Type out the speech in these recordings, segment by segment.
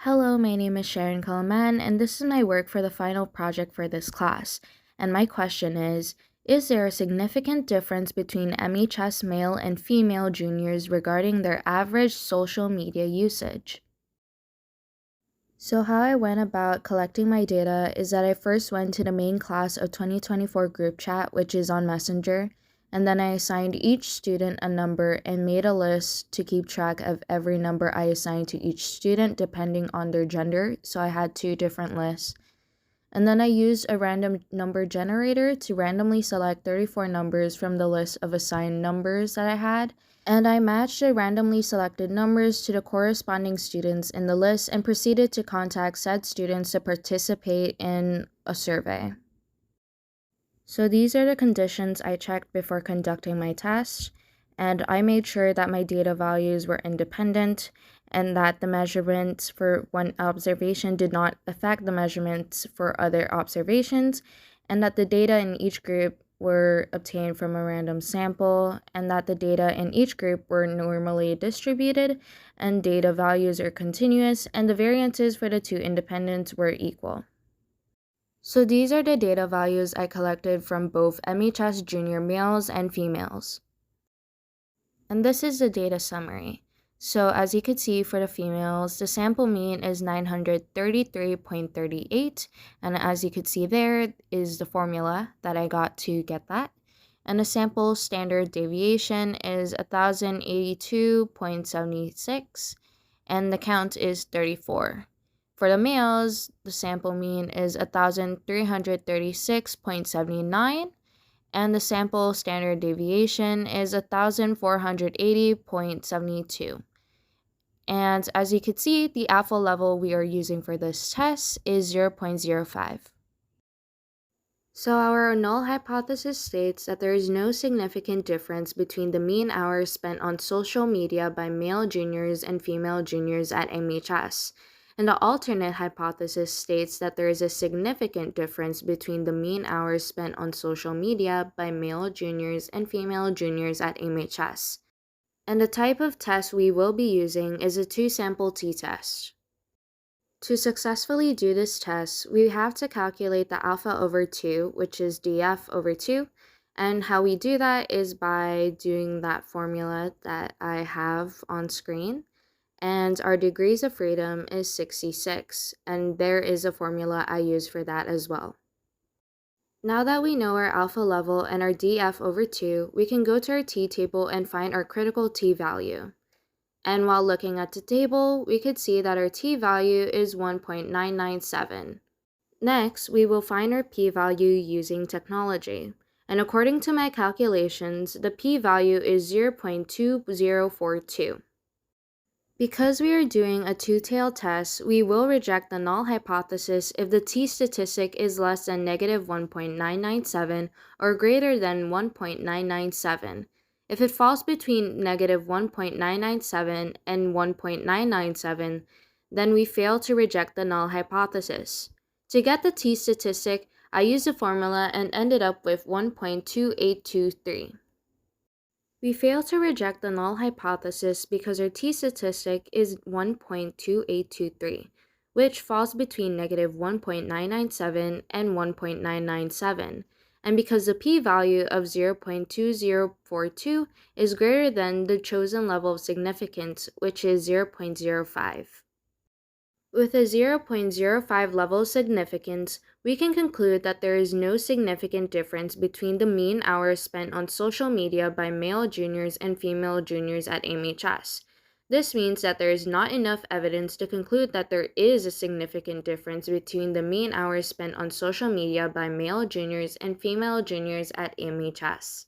Hello, my name is Sharon Kalaman, and this is my work for the final project for this class. And my question is there a significant difference between MHS male and female juniors regarding their average social media usage? So how I went about collecting my data is that I first went to the main class of 2024 group chat, which is on Messenger, and then I assigned each student a number and made a list to keep track of every number I assigned to each student depending on their gender, so I had two different lists. And then I used a random number generator to randomly select 34 numbers from the list of assigned numbers that I had, and I matched the randomly selected numbers to the corresponding students in the list and proceeded to contact said students to participate in a survey. So these are the conditions I checked before conducting my test, and I made sure that my data values were independent and that the measurements for one observation did not affect the measurements for other observations, and that the data in each group were obtained from a random sample, and that the data in each group were normally distributed, and data values are continuous, and the variances for the two independents were equal. So these are the data values I collected from both MHS junior males and females. And this is the data summary. So as you could see for the females, the sample mean is 933.38, and as you could see there is the formula that I got to get that. And the sample standard deviation is 1082.76, and the count is 34. For the males, the sample mean is 1336.79, and the sample standard deviation is 1480.72. And as you can see, the alpha level we are using for this test is 0.05. So our null hypothesis states that there is no significant difference between the mean hours spent on social media by male juniors and female juniors at MHS. And the alternate hypothesis states that there is a significant difference between the mean hours spent on social media by male juniors and female juniors at MHS. And the type of test we will be using is a two-sample t-test. To successfully do this test, we have to calculate the alpha over 2, which is df over 2. And how we do that is by doing that formula that I have on screen. And our degrees of freedom is 66. And there is a formula I use for that as well. Now that we know our alpha level and our df over 2, we can go to our t-table and find our critical t-value. And while looking at the table, we could see that our t-value is 1.997. Next, we will find our p-value using technology. And according to my calculations, the p-value is 0.2042. Because we are doing a two-tailed test, we will reject the null hypothesis if the t-statistic is less than negative 1.997 or greater than 1.997. If it falls between negative 1.997 and 1.997, then we fail to reject the null hypothesis. To get the t-statistic, I used a formula and ended up with 1.2823. We fail to reject the null hypothesis because our t-statistic is 1.2823, which falls between negative 1.997 and 1.997, and because the p-value of 0.2042 is greater than the chosen level of significance, which is 0.05. With a 0.05 level of significance, we can conclude that there is no significant difference between the mean hours spent on social media by male juniors and female juniors at MHS. This means that there is not enough evidence to conclude that there is a significant difference between the mean hours spent on social media by male juniors and female juniors at MHS.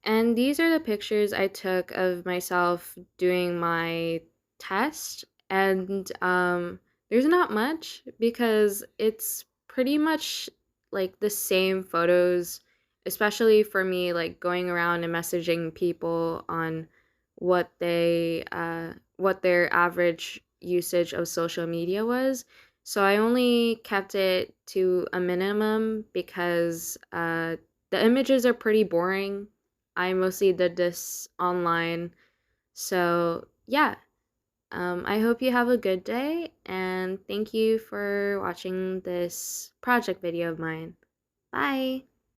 And these are the pictures I took of myself doing my test. And there's not much because it's pretty much like the same photos, especially for me, like going around and messaging people on what what their average usage of social media was. So I only kept it to a minimum because the images are pretty boring. I mostly did this online. So, yeah. I hope you have a good day, and thank you for watching this project video of mine. Bye!